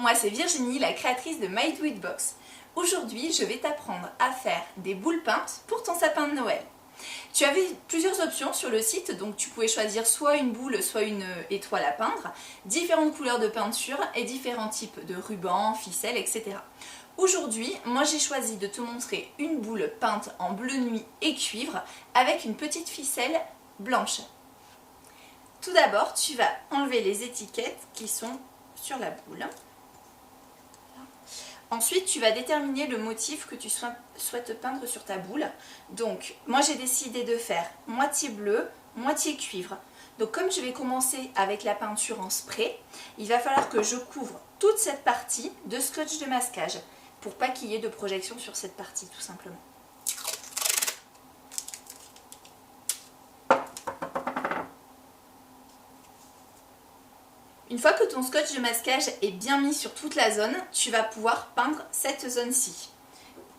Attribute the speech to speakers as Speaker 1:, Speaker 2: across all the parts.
Speaker 1: moi c'est Virginie, la créatrice de My Do It Box. Aujourd'hui, je vais t'apprendre à faire des boules peintes pour ton sapin de Noël. Tu avais plusieurs options sur le site, donc tu pouvais choisir soit une boule, soit une étoile à peindre, différentes couleurs de peinture et différents types de rubans, ficelles, etc. Aujourd'hui, moi j'ai choisi de te montrer une boule peinte en bleu nuit et cuivre avec une petite ficelle blanche. Tout d'abord, tu vas enlever les étiquettes qui sont sur la boule. Ensuite, tu vas déterminer le motif que tu souhaites peindre sur ta boule. Donc, moi j'ai décidé de faire moitié bleu, moitié cuivre. Donc, comme je vais commencer avec la peinture en spray, il va falloir que je couvre toute cette partie de scotch de masquage pour pas qu'il y ait de projection sur cette partie, tout simplement. Une fois que ton scotch de masquage est bien mis sur toute la zone, tu vas pouvoir peindre cette zone-ci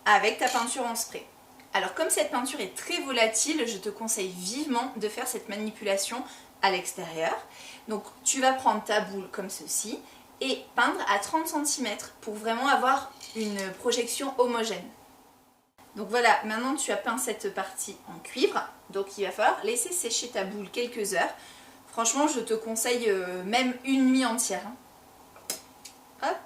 Speaker 1: avec ta peinture en spray. Alors comme cette peinture est très volatile, je te conseille vivement de faire cette manipulation à l'extérieur. Donc tu vas prendre ta boule comme ceci et peindre à 30 cm pour vraiment avoir une projection homogène. Donc voilà, maintenant tu as peint cette partie en cuivre, donc il va falloir laisser sécher ta boule quelques heures. Franchement, je te conseille même une nuit entière. Hop.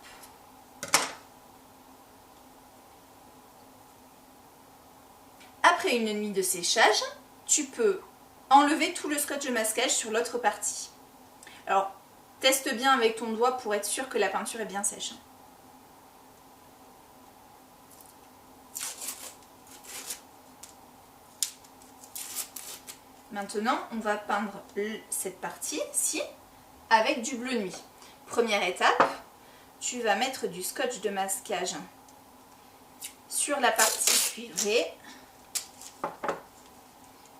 Speaker 1: Après une nuit de séchage, tu peux enlever tout le scotch de masquage sur l'autre partie. Alors, teste bien avec ton doigt pour être sûr que la peinture est bien sèche. Maintenant, on va peindre cette partie-ci avec du bleu nuit. Première étape, tu vas mettre du scotch de masquage sur la partie cuivrée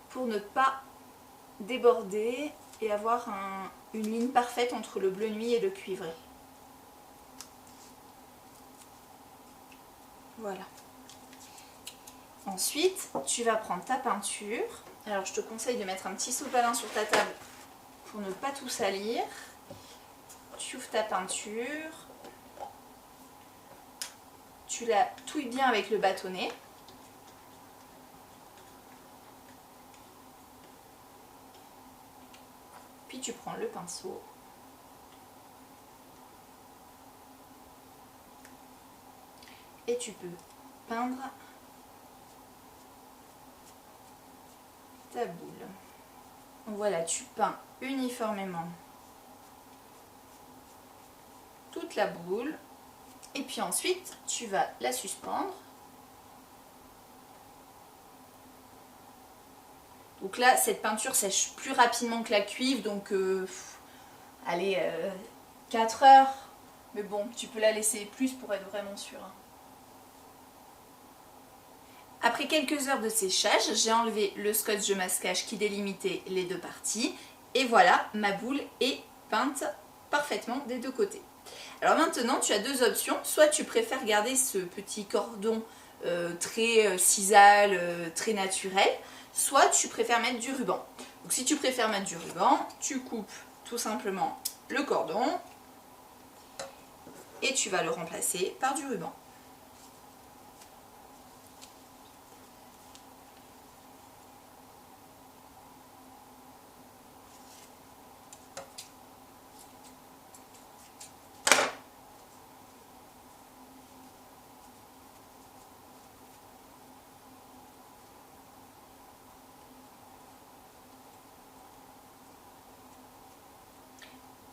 Speaker 1: pour ne pas déborder et avoir une ligne parfaite entre le bleu nuit et le cuivré. Voilà. Ensuite, tu vas prendre ta peinture. Alors, je te conseille de mettre un petit sopalin sur ta table pour ne pas tout salir. Tu ouvres ta peinture. Tu la touilles bien avec le bâtonnet. Puis tu prends le pinceau. Et tu peux peindre ta boule. Donc voilà, tu peins uniformément toute la boule et puis ensuite tu vas la suspendre. Donc là, cette peinture sèche plus rapidement que la cuivre, donc allez, 4 heures, mais bon, tu peux la laisser plus pour être vraiment sûr. Après quelques heures de séchage, j'ai enlevé le scotch de masquage qui délimitait les deux parties. Et voilà, ma boule est peinte parfaitement des deux côtés. Alors maintenant, tu as deux options. Soit tu préfères garder ce petit cordon très sisal, très naturel. Soit tu préfères mettre du ruban. Donc si tu préfères mettre du ruban, tu coupes tout simplement le cordon. Et tu vas le remplacer par du ruban.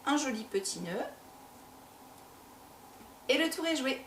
Speaker 1: Un joli petit nœud et le tour est joué.